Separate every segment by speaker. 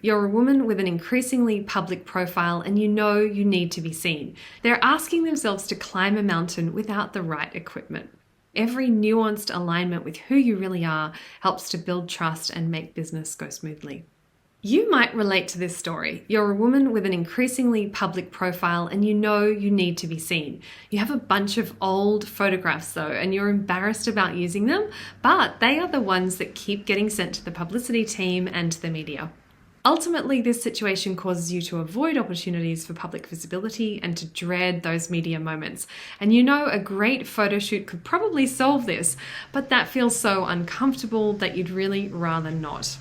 Speaker 1: You're a woman with an increasingly public profile and you know you need to be seen. They're asking themselves to climb a mountain without the right equipment. Every nuanced alignment with who you really are helps to build trust and make business go smoothly. You might relate to this story. You're a woman with an increasingly public profile and you know you need to be seen. You have a bunch of old photographs though, and you're embarrassed about using them, but they are the ones that keep getting sent to the publicity team and to the media. Ultimately, this situation causes you to avoid opportunities for public visibility and to dread those media moments. And you know a great photo shoot could probably solve this, but that feels so uncomfortable that you'd really rather not.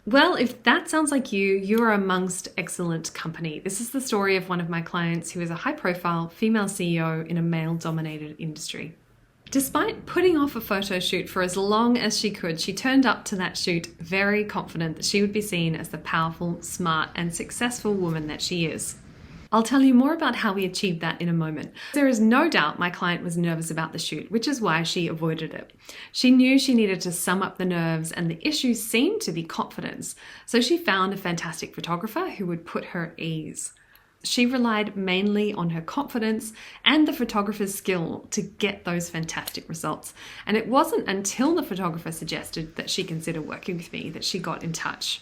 Speaker 1: Well, if that sounds like you, you're amongst excellent company. This is the story of one of my clients who is a high-profile female CEO in a male-dominated industry. Despite putting off a photo shoot for as long as she could, she turned up to that shoot very confident that she would be seen as the powerful, smart, and successful woman that she is. I'll tell you more about how we achieved that in a moment. There is no doubt my client was nervous about the shoot, which is why she avoided it. She knew she needed to sum up the nerves, and the issue seemed to be confidence. So she found a fantastic photographer who would put her at ease. She relied mainly on her confidence and the photographer's skill to get those fantastic results. And it wasn't until the photographer suggested that she consider working with me that she got in touch.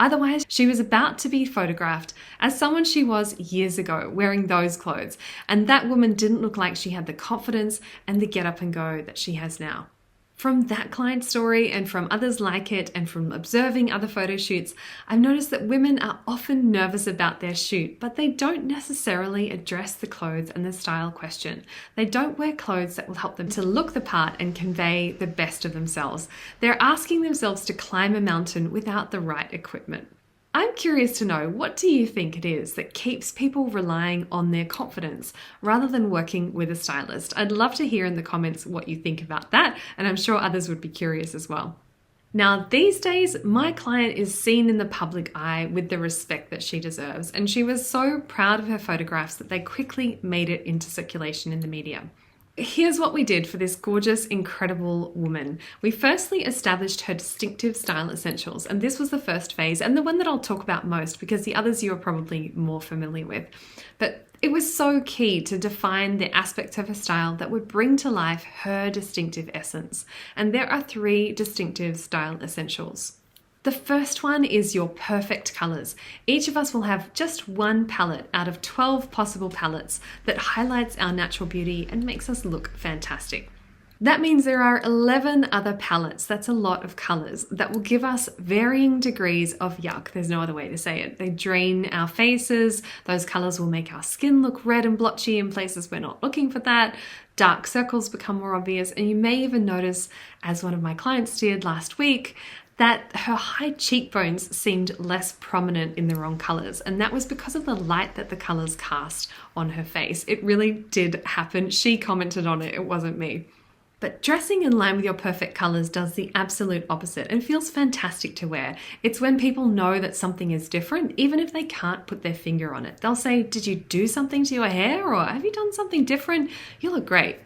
Speaker 1: Otherwise, she was about to be photographed as someone she was years ago, wearing those clothes. And that woman didn't look like she had the confidence and the get up and go that she has now. From that client story and from others like it and from observing other photo shoots, I've noticed that women are often nervous about their shoot, but they don't necessarily address the clothes and the style question. They don't wear clothes that will help them to look the part and convey the best of themselves. They're asking themselves to climb a mountain without the right equipment. I'm curious to know, what do you think it is that keeps people relying on their confidence rather than working with a stylist? I'd love to hear in the comments what you think about that, and I'm sure others would be curious as well. Now, these days, my client is seen in the public eye with the respect that she deserves, and she was so proud of her photographs that they quickly made it into circulation in the media. Here's what we did for this gorgeous, incredible woman. We firstly established her distinctive style essentials, and this was the first phase and the one that I'll talk about most because the others you're probably more familiar with. But it was so key to define the aspects of her style that would bring to life her distinctive essence. And there are 3 distinctive style essentials. The first one is your perfect colors. Each of us will have just one palette out of 12 possible palettes that highlights our natural beauty and makes us look fantastic. That means there are 11 other palettes, that's a lot of colors, that will give us varying degrees of yuck. There's no other way to say it. They drain our faces. Those colors will make our skin look red and blotchy in places we're not looking for that. Dark circles become more obvious, and you may even notice, as one of my clients did last week, that her high cheekbones seemed less prominent in the wrong colors. And that was because of the light that the colors cast on her face. It really did happen. She commented on it, it wasn't me. But dressing in line with your perfect colors does the absolute opposite and feels fantastic to wear. It's when people know that something is different, even if they can't put their finger on it. They'll say, "Did you do something to your hair?" Or "Have you done something different? You look great."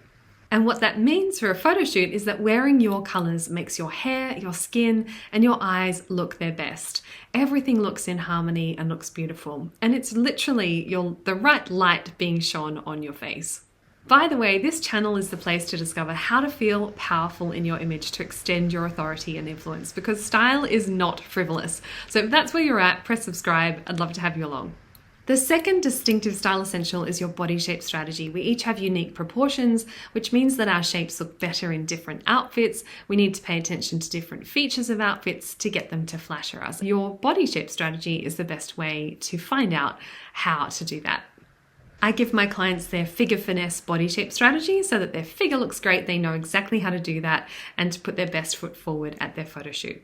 Speaker 1: And what that means for a photo shoot is that wearing your colors makes your hair, your skin, and your eyes look their best. Everything looks in harmony and looks beautiful. And it's literally the right light being shone on your face. By the way, this channel is the place to discover how to feel powerful in your image to extend your authority and influence, because style is not frivolous. So if that's where you're at, press subscribe. I'd love to have you along. The second distinctive style essential is your body shape strategy. We each have unique proportions, which means that our shapes look better in different outfits. We need to pay attention to different features of outfits to get them to flatter us. Your body shape strategy is the best way to find out how to do that. I give my clients their figure finesse body shape strategy so that their figure looks great, they know exactly how to do that, and to put their best foot forward at their photo shoot.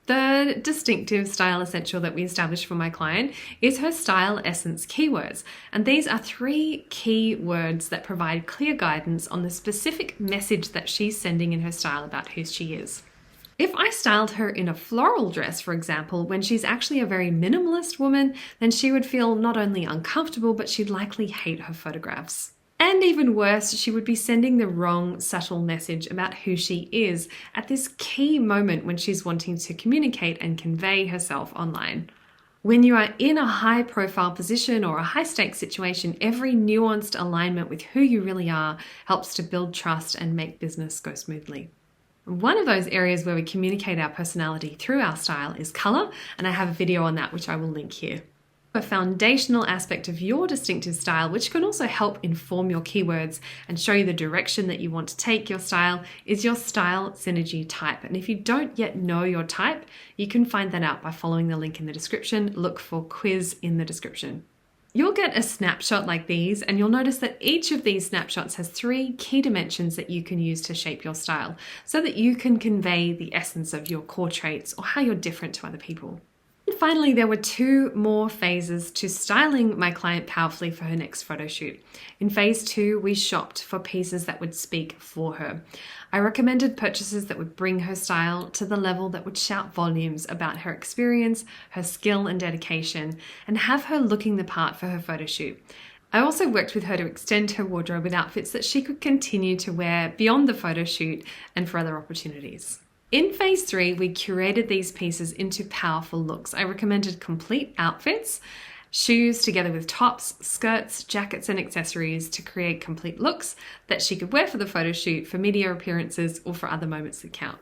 Speaker 1: Third distinctive style essential that we established for my client is her style essence keywords. And these are 3 key words that provide clear guidance on the specific message that she's sending in her style about who she is. If I styled her in a floral dress, for example, when she's actually a very minimalist woman, then she would feel not only uncomfortable, but she'd likely hate her photographs. And even worse, she would be sending the wrong subtle message about who she is at this key moment when she's wanting to communicate and convey herself online. When you are in a high profile position or a high stakes situation, every nuanced alignment with who you really are helps to build trust and make business go smoothly. One of those areas where we communicate our personality through our style is color, and I have a video on that which I will link here. A foundational aspect of your distinctive style, which can also help inform your keywords and show you the direction that you want to take your style, is your style synergy type. And if you don't yet know your type, you can find that out by following the link in the description. Look for quiz in the description. You'll get a snapshot like these, and you'll notice that each of these snapshots has 3 key dimensions that you can use to shape your style so that you can convey the essence of your core traits or how you're different to other people. And finally, there were 2 more phases to styling my client powerfully for her next photo shoot. In phase 2, we shopped for pieces that would speak for her. I recommended purchases that would bring her style to the level that would shout volumes about her experience, her skill and dedication, and have her looking the part for her photo shoot. I also worked with her to extend her wardrobe with outfits that she could continue to wear beyond the photo shoot and for other opportunities. In phase 3, we curated these pieces into powerful looks. I recommended complete outfits, shoes together with tops, skirts, jackets, and accessories to create complete looks that she could wear for the photo shoot, for media appearances, or for other moments that count.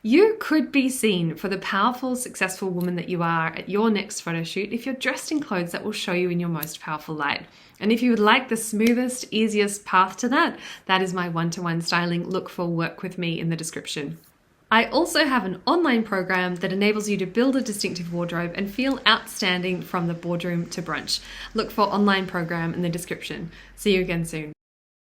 Speaker 1: You could be seen for the powerful, successful woman that you are at your next photo shoot if you're dressed in clothes that will show you in your most powerful light. And if you would like the smoothest, easiest path to that, that is my one-to-one styling. Look for Work With Me in the description. I also have an online program that enables you to build a distinctive wardrobe and feel outstanding from the boardroom to brunch. Look for online program in the description. See you again soon.